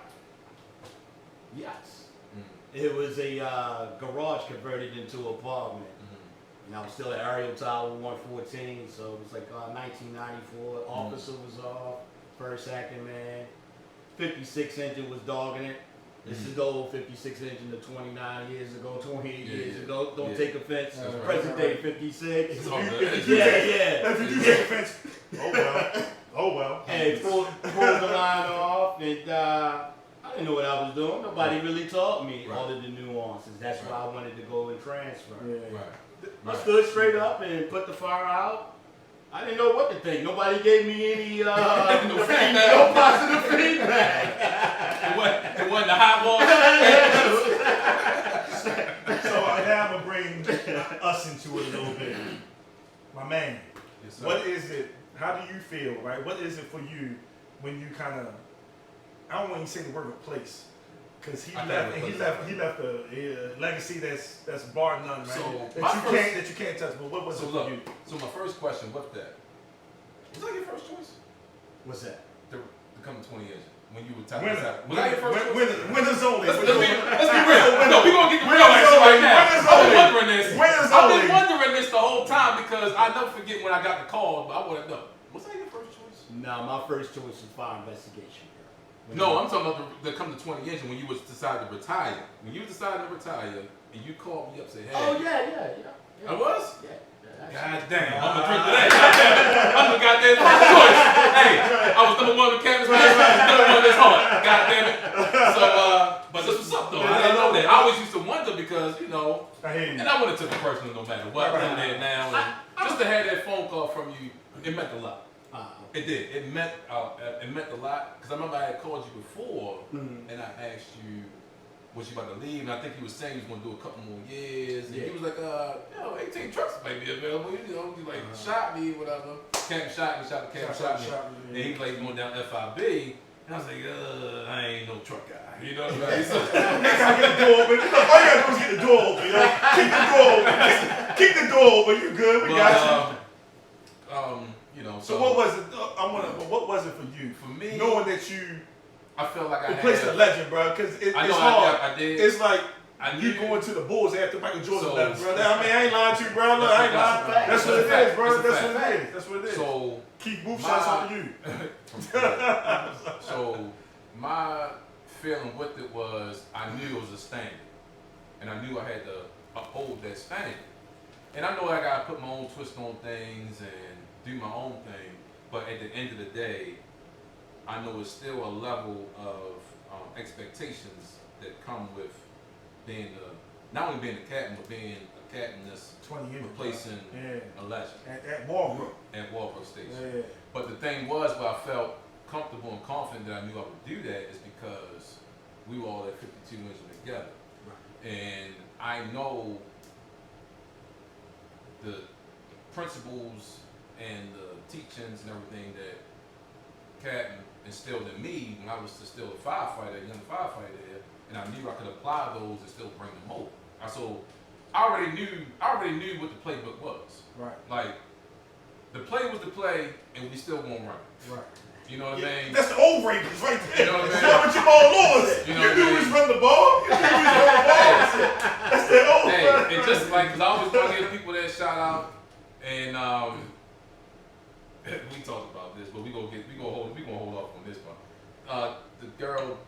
Yes. It was a garage converted into an apartment. And I was still at Ariel Tower 114, so it was like 1994. Officer was off, first acting man. 56 engine was dogging it. This is the old 56 engine of 29 years ago, 28 years ago. Don't take offense. Present day 56. If you take offense, oh well. Hey, pulled the line off, and I didn't know what I was doing. Nobody really taught me all of the nuances. That's why I wanted to go and transfer. I stood straight up and put the fire out. I didn't know what to think. Nobody gave me any no positive feedback. It wasn't the hot water. So now I'm gonna bring us into it a little bit. My man, what is it? How do you feel? Right? What is it for you when you kind of? I don't want you to say the word replace. Because he left a legacy that's bar none, right? So that you can't touch. But what was it for you? So my first question, what's that? Was that your first choice? What's that? To become the 20 inch when you were tapping Winner. out? Was that your first choice? Winners only. Let's be real. No, we gonna get the real answer right now. Winners I've only. been wondering this. Winners I've only. been wondering this the whole time because I never forget when I got the call, but I want to know. Was that your first choice? No, my first choice was Fire Investigation. No, I'm talking about the come to 20 inch when you was decided to retire. When you decided to retire and you called me up and said, hey. Oh yeah. I was? Yeah. God damn, I'm gonna drink to that. I'm the goddamn first choice. Hey, I was number one with Captains, number one this hard. God damn it. So, but this was up though. I didn't know that. I always used to wonder because, you know, and I would have took it personal no matter what. I'm there now, and just to have that phone call from you, it meant a lot. It did. It meant a lot because I remember I had called you before, and I asked you, was you about to leave? And I think he was saying he was going to do a couple more years. And he was like, 18 trucks might be available. You know, he like shot me, whatever. Captain shot me, shot me. And he like going down FIB. And I was like, I ain't no truck guy. You know what I mean? So, next time I get the door open. All you gotta do is get the door open. You know? Keep the door open. Keep the door open. You good? We got you. You know. So what was it? What was it for you? For me, knowing that you. I felt like I replaced a legend, bro, because it's hard. I did. It's like you going to the Bulls after Michael Jordan left, bro. I mean, I ain't lying to you, bro. Look, I ain't lying. That's what it is, bro. That's what it is. So keep move shots on you. So my feeling with it was I knew it was a standard, and I knew I had to uphold that standard. And I know I gotta put my own twist on things and do my own thing, but at the end of the day, I know it's still a level of expectations that come with being not only being a captain, but being a captain that's 20 years replacing a legend at Walbrook. At Walbrook Station. Yeah. But the thing was, where I felt comfortable and confident that I knew I would do that is because we were all at 52 inches together, and I know the principles and the teachings and everything that Captain instilled in me when I was still a firefighter, a young firefighter there, and I knew I could apply those and still bring them over. I already knew what the playbook was. Right. Like the play was the play, and we still gonna run it. Right. You know what I mean? That's the old Ravens right there. You know what I mean? That's what your ball was. You You know what I knew mean? we was run the ball. You knew we was run the ball. That's the old. Hey, and just like, cause I always want to give people that shout out, and we talked about this, but we gonna hold off on this one. The girl,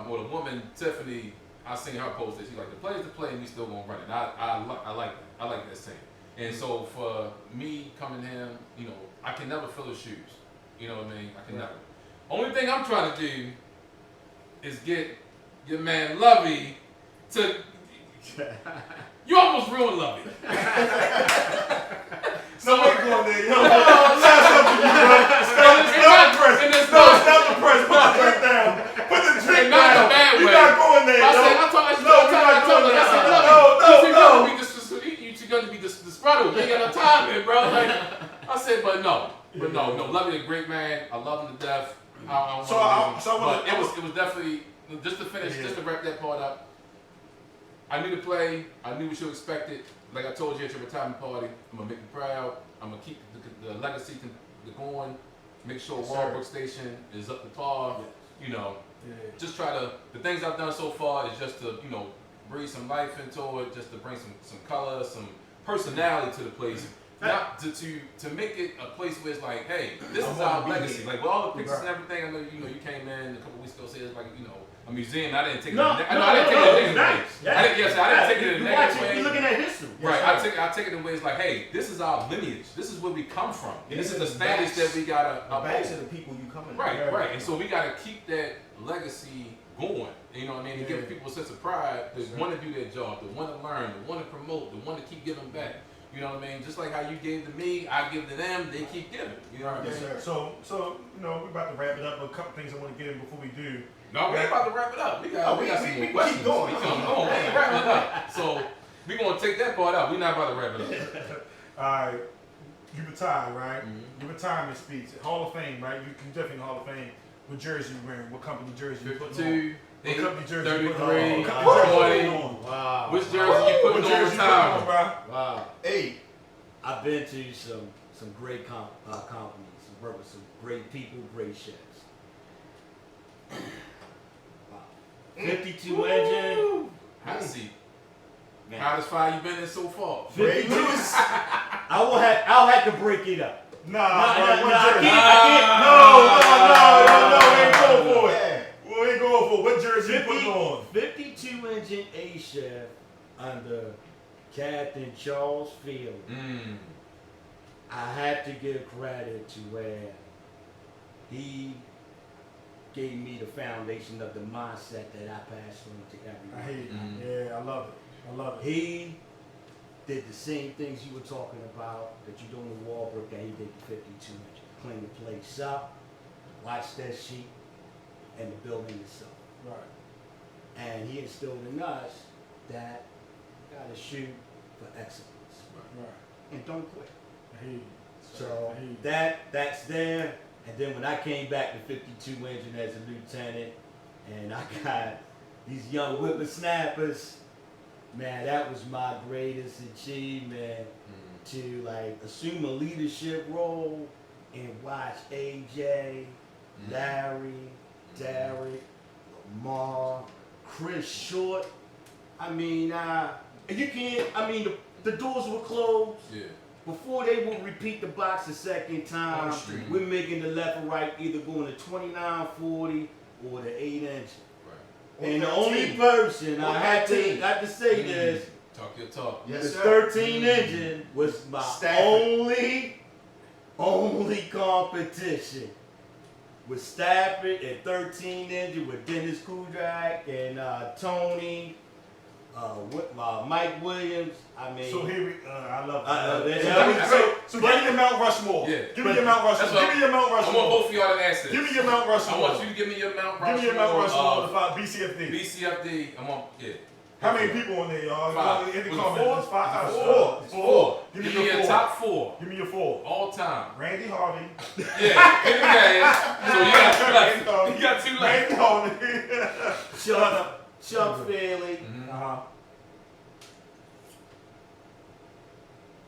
or the woman, Tiffany, I seen her post that she's like, the play's the play, and we still gonna run it. I like that. I like that saying. And so for me coming here, you know, I can never fill his shoes. You know what I mean? I can never. Only thing I'm trying to do is get your man Lovey to. You almost ruined Lovey. No, we're going there, yo. Stop something, bro. Stop the press. Stop the press. Put the drink down. Put the drink not in down. a bad way. You're not going there, I yo. said, I told her, you too young to be disgruntled. You ain't got no time, man, bro. Like, I said, but no, Lovey a great man. I love him to death. But it was definitely just to finish, just to wrap that part up. I knew the play. I knew what you expected. Like I told you at your retirement party, I'm gonna make you proud. I'm gonna keep the legacy going. Make sure Walbrook Station is up to par. Yes. You know, just try to. The things I've done so far is just to, you know, breathe some life into it, just to bring some color, some personality to the place. Not to make it a place where it's like, hey, this is our legacy. Like with all the pictures and everything. I know you came in a couple weeks ago, said it's like, you know, a museum. I didn't take it. I didn't take it in a negative way. I didn't take it in a negative way. You're looking at history. Right. I take it in ways like, hey, this is our lineage. This is where we come from. And this is the standards that we gotta uphold. Back to the people you coming. Right. And so we gotta keep that legacy going. You know what I mean? To give people a sense of pride, to want to do their job, to want to learn, to want to promote, to want to keep giving back. You know what I mean? Just like how you gave to me, I give to them, they keep giving. You know what I mean? So you know, we're about to wrap it up. But a couple things I want to get in before we do. No, we ain't about to wrap it up. We got some more questions. Keep going. We ain't wrapping it up. So we're gonna take that part out. We're not about to wrap it up. All right. You retired, right? Mm-hmm. Your retirement speech, Hall of Fame, right? You definitely in the Hall of Fame. What jersey you wearing? What company jersey you putting on? 8, what company jersey 33, you putting on? 20. Wow. Which jersey you putting on retirement? Wow. 8. I've been to some great companies, worked with some great people, great chefs. 52 engine. Hot seat. Man. Hottest fire you been in so far? 52. I'll have to break it up. Nah, I can't. No, we ain't going for it. Yeah. We ain't going for it. What jersey you putting on? 52 engine A chef under Captain Charles Field. I have to give credit to where he gave me the foundation of the mindset that I pass on to everyone. I hear you. Yeah, I love it. He did the same things you were talking about that you do in the Walbrook that he did the 52 inch. Clean the place up, watch that sheet, and the building itself. Right. And he instilled in us that you gotta shoot for excellence. Right. And don't quit. I hear you. So I hear you. that's there. And then when I came back to 52 engine as a lieutenant, and I got these young whippersnappers, man, that was my greatest achievement to like assume a leadership role and watch AJ, Larry, Derek, Lamar, Chris Short. I mean, you can't. I mean, the doors were closed. Yeah. Before they would repeat the box a second time, On the street. we're making the left or right, either going to 2940 or the 8 inch. Right. And the only person I had to say this, Talk your talk. the Yes, sir. 13 engine was my Stafford. only competition. With Stafford and 13 engine with Dennis Kudrak and Tony, Mike Williams. I mean, So here we, I love that. So give me your Mount Rushmore. Yeah. Give me your Mount Rushmore. Give me your Mount I want Rushmore. both of y'all to answer this. Give me your Mount I Rushmore. want you to give me your Mount Rushmore. Give me your Mount Rushmore. The five BCFD. BCFD. Yeah. How many people on there, y'all? Five. In the Was it comments. four? It's five. Was it Four. It's four. Give Give me me your your four. top 4 Give me your 4. all time. Randy Harvey. Yeah. Give me that. So you got 2 left. You got 2 left. Randy Harvey. Chuck Fairley,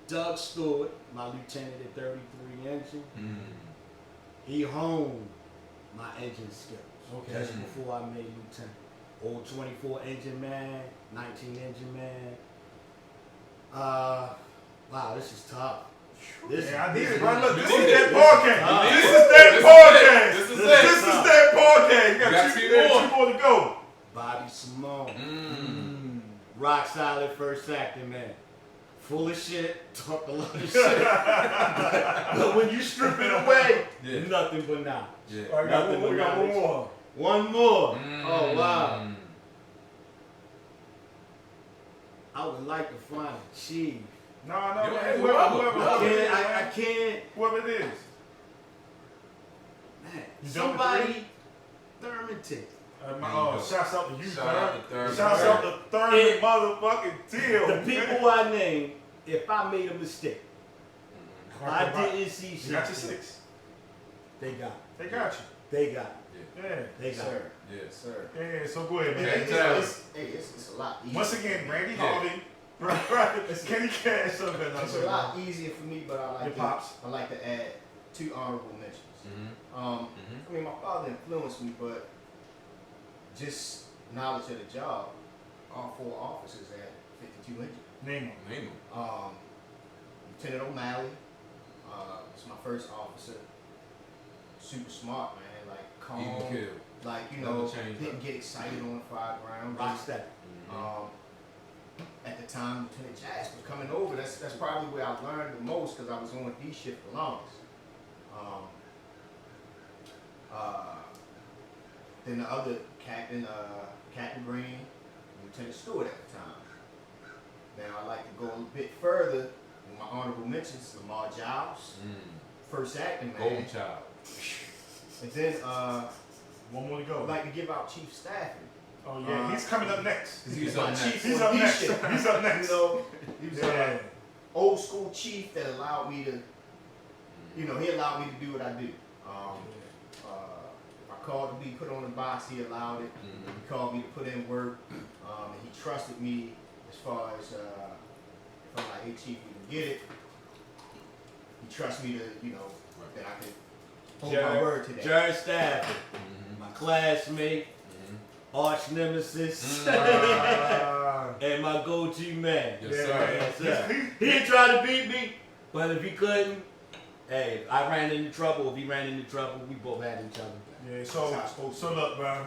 Doug Stewart, my lieutenant at 33 engine. He honed my engine skills. Okay. Just before I made lieutenant. Old 24 engine man, 19 engine man. Wow, this is tough. Yeah, I need it, bro. Look, this You is need that it. podcast. You need This it. is that This is podcast. it. This is This it. is that podcast. You got got 2 more to go. Bobby Simone. Rock solid first acting man. Full of shit, talk a lot of shit. but when you strip it away, nothing but knowledge. Yeah. I got Nothing one but knowledge. more. One more. Oh, wow. I would like to find a chief. No, Yeah, whoever. I can't. Whoever it is. Man, You somebody, Thurmanton. Shouts out to you, Shout out to Thurman. Shouts out to Thurman And motherfucking Till. The people I named, if I made a mistake, I didn't see You got your something. 6. They got it. They got you. They got it. Yeah. They got it. Sir. Yes. Sir. Yeah, so go ahead, Okay. man. It's a lot easier. Once again, Randy Yeah. Harvey. Right. Kenny Cash. Something It's a lot easier for me, but Your pops. I like to add 2 honorable mentions. I mean, my father influenced me, but just knowledge of the job, all 4 officers at 52 engine. Name him. Name him. Lieutenant O'Malley, was my first officer. Super smart, man. Like calm. Even kill. Like Never changed didn't up. get excited on the fire ground. Rock step. At the time, Lieutenant Jasper was coming over. That's probably where I learned the most because I was on D shift the longest. Then the other captain, Captain Green, Lieutenant Stewart at the time. Now I like to go a bit further with my honorable mentions: Lamar Giles, first acting man. Golden child. And then One more to go. I'd like to give out Chief Stafford. Oh yeah, he's coming up next. He's my up next. chief He's on up D next. shift. He's up next. You know, he was Yeah. old school chief that allowed me to, he allowed me to do what I do. If I called to be put on the box, he allowed it. He called me to put in work, and he trusted me as far as if I'm like, hey chief, we can get it. He trusts me to, that I can hold my word to that. Jared Stafford, my classmate, arch nemesis, and my go-to man. Yes, sir. Yes, sir. He didn't try to beat me, but if he couldn't, hey, if I ran into trouble. If he ran into trouble, we both had each other. Yeah, so look, bro.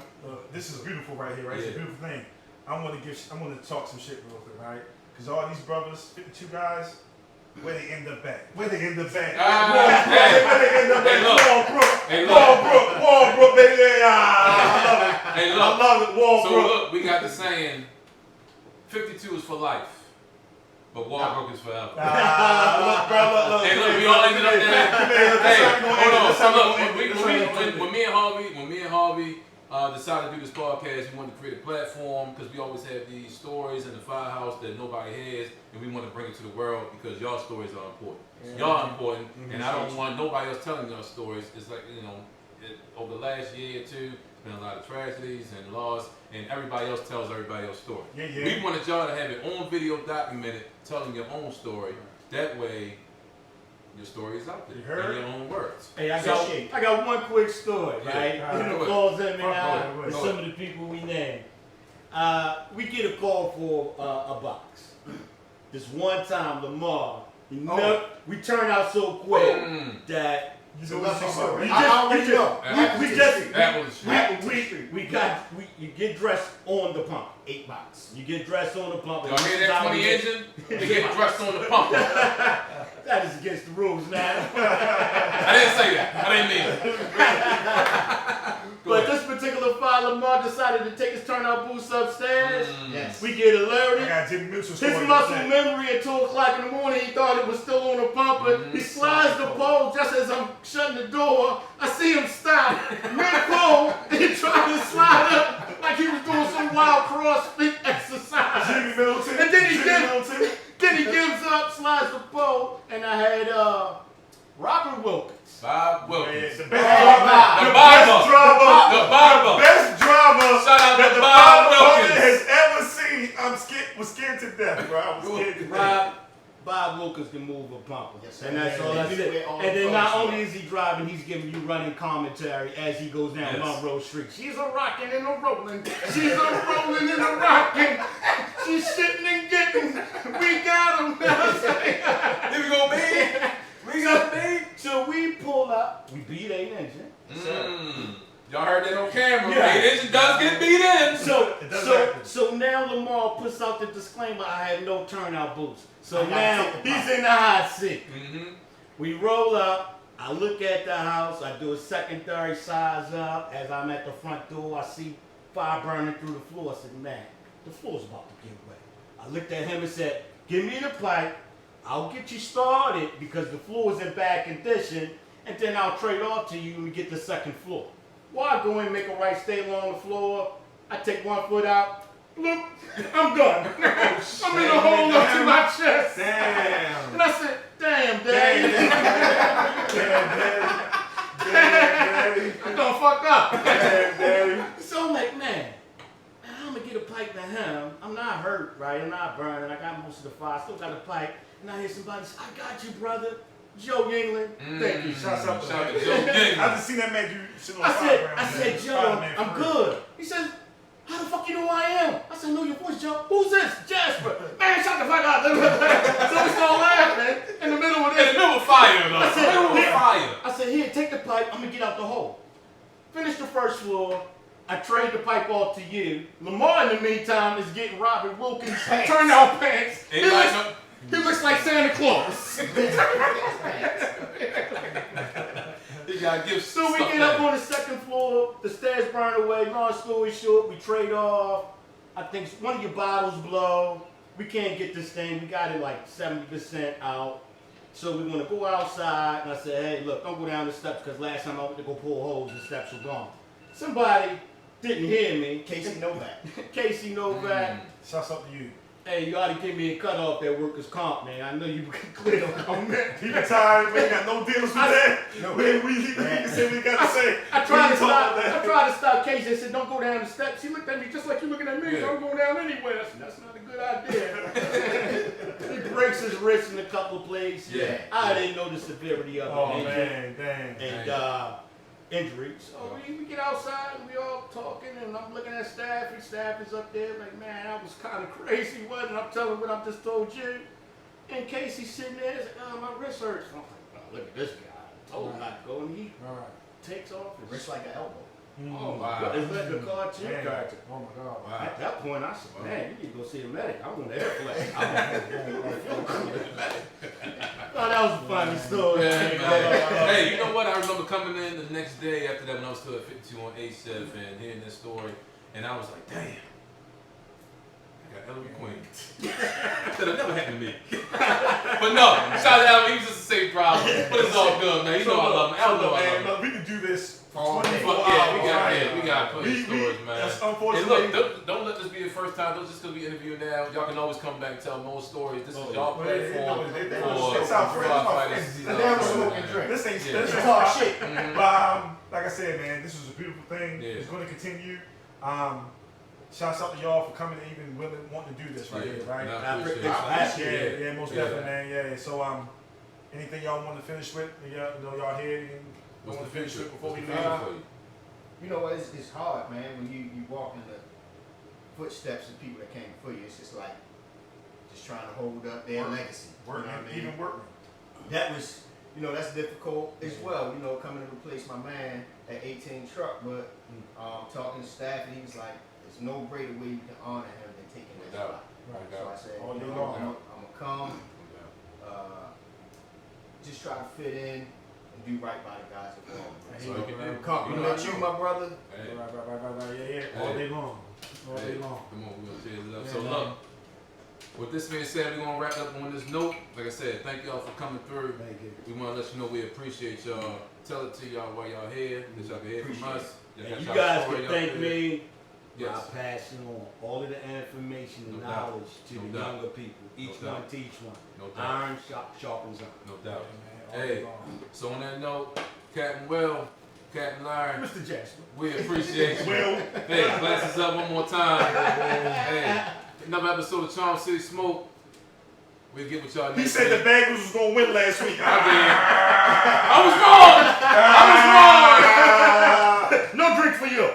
This is beautiful right here, right? It's a beautiful thing. I'm gonna talk some shit real quick, right? Because all these brothers, 52 guys, where they end up at? Where they end up at? Where they end up at? Wallbrook, baby. I love it. Wallbrook. So look, we got the saying, 52 is for life, but Wallbrook is forever. Look, bro, look. Hey, look, we all ended up there. Hey, hold on. So look, when me and Harvey decided to do this podcast, we wanted to create a platform because we always have these stories in the firehouse that nobody has, and we want to bring it to the world because y'all stories are important. Yeah. Y'all are important, and I don't want nobody else telling y'all stories. It's like, over the last year or two, there's been a lot of tragedies and loss, and everybody else tells everybody else's story. Yeah. We wanted y'all to have it on video documented, telling your own story. That way, your story is out there. You heard? In your own words. Hey, I got one quick story, right? Yeah. It falls in Go ahead. with some of the people we named. We get a call for a box. This one time, Lamar, we turned out so quick that You know you get dressed on the pump. 8 box. You get dressed on the pump. Y'all hear that 20 engine? You get dressed on the pump. That is against the rules, man. I didn't say that. I didn't mean it. But this particular file, Lamar decided to take his turnout boots upstairs. Yes. We get I alerted. got Jimmy Mitchell His story muscle like that. memory at 2 o'clock in the morning, he thought it was still on the pumper. He slides the pole just as I'm shutting the door. I see him stop mid-pole and he tried to slide up like he was doing some wild CrossFit exercise. Jimmy Middleton. And then he gives up, slides the pole, and I had Robert Wilkins. Bob Wilkins. The The best barber. driver. Best driver Shout out that to the Bob Bob Wilkins. has ever seen. Was scared to death, bro. I was scared to death. Bob Wilkins can move a pumper. Yes, sir. And that's all I said. And then not only is he driving, he's giving you running commentary as he goes down Monroe Street. She's a rocking and a rolling. She's a rolling and a rocking. She's shitting and getting. We got him. Here we go, baby. We got baby. So we pull up. We beat a engine. Y'all heard that on camera. Yeah. The engine does get beat in. So now Lamar puts out the disclaimer, I have no turnout boots. So I now gotta take the he's in the hot seat. Mm-hmm. We roll up, I look at the house, I do a secondary size up. As I'm at the front door, I see fire burning through the floor. I said, man, the floor's about to get wet. I looked at him and said, give me the pipe, I'll get you started because the floor's in bad condition, and then I'll trade off to you when we get the second floor. Well, I go in, make a right stay along the floor. I take 1 foot out. Look, I'm done. I'm in a hole up to my chest. Damn. And I said, damn, Daddy. Daddy. I done fucked up. Daddy. So I'm like, man, I'm going to get a pipe to him. I'm not hurt, right? I'm not burning. I got most of the fire. I still got a pipe. And I hear somebody say, I got you, brother. Joe Yingling. Thank you. Shouts out to Shout out to Joe. Joe Yingling. I just seen that man do shit on I fire. said, Joe, I'm good. He says, how the fuck you know who I am? I said, I know your voice, Joe. Who's this? Jasper. Man, shut the fuck up. So we start laughing in the middle of this. In the middle of fire, though. I said, Middle of here. fire. I said, here, take the pipe. I'm going to get out the hole. Finish the first floor. I trade the pipe off to you. Lamar, in the meantime, is getting Robert Wilkins turnout pants. He looks like Santa Claus. You gotta give So we get up on the second floor. The stairs burn away. Long story short, we trade off. I think one of your bottles blow. We can't get this thing. We got it like 70% out. So we want to go outside. And I said, hey, look, don't go down the steps because last time I went to go pull holes, the steps were gone. Somebody didn't hear me. Casey Novak. Casey Novak. Shouts out to you. Hey, you ought to give me a cut off that workers' comp, man. I know you can clear on that. He retired. We ain't got no deals with that. We said we got to say. I tried to stop Casey. I said, don't go down the steps. He looked at me just like you looking at me. So I'm going down anyway. I said, that's not a good idea. He breaks his wrist in a couple places. Yeah. I didn't know the severity of it. Oh, man, dang. And injury. So we get outside and we all talking, and I'm looking at Staffy. Staffy's up there like, man, that was kind of crazy, wasn't it? I'm telling him what I just told you. And Casey's sitting there, he's like, oh, my wrist hurts. I'm like, oh, look at this guy. I told him not to go, and he takes off his Wrist like an elbow. Oh, wow. It's like the cartoon Man. character. Oh my God. Wow. At that point, I said, man, you need to go see a medic. I want to airplane. Oh, that was a funny story. Yeah, man. Hey, you know what? I remember coming in the next day after that when I was still at 52 on A shift and hearing this story, and I was like, damn. I got Ellery Queen. That'll never happen to me. But no, shout out to him. He was just the same problem. But it's all good, man. You know I love him. I know I love him. Look, we can do this All day. 24 Fuck hours. yeah, we got plenty of stories, man. That's And unfortunately. look, don't let this be the first time. Don't just gonna be interviewing now. Y'all can always come back and tell more stories. This is y'all platform It's our for friends. our It's my fighters. friends. You They know, never man. smoke and drink. This ain't Yeah. this ain't Talk hard. shit. Mhm. But like I said, man, this was a beautiful thing. Yeah. It's going to continue. Shouts out to y'all for coming and even willing wanting to do this right here, right? Nah, I appreciate appreciate it. it. Yeah, most Yeah. definitely, man. Yeah. So anything y'all want to finish with? Yeah, you know, y'all here. You What's want the to finish future? with before we What's the leave? future for you? You know what? It's hard, man. When you walk in the footsteps of people that came before you, it's just like just trying to hold up their Work. legacy. Working, You know what I mean? even working. That was, that's difficult as well. Coming to replace my man at 18 truck, but talking to staff, and he was like, "There's no greater way you can honor him than taking that No doubt. spot." Right. So I said, All day I'm long. gonna come, just try to fit in and do right by the guys Hey, That's all you can do. Compliment you, my brother. Hey, Right. Yeah. All day long. All day hey, long. come on, we're gonna tear it up. Yeah, So man. look, with this being said, we're gonna wrap up on this note. Like I said, thank y'all for coming through. Thank you. We wanna let you know we appreciate y'all. Tell it to y'all while y'all here, that y'all can hear from Appreciate us. And got you y'all guys story can out thank there. me Yes. by passing on all of the information and No doubt. knowledge to No the doubt. younger people. Each No one doubt. teach one. No doubt. Iron sharpens iron. No doubt. All Hey. day long. So on that note, Captain Will, Captain Larry, Mr. Jasper. we appreciate you. Will. Hey, glasses up one more time. Hey, another episode of Charm City Smoke. We'll get with y'all next He said week. the Bengals was gonna win last week. I was wrong. I was wrong. No drink for you.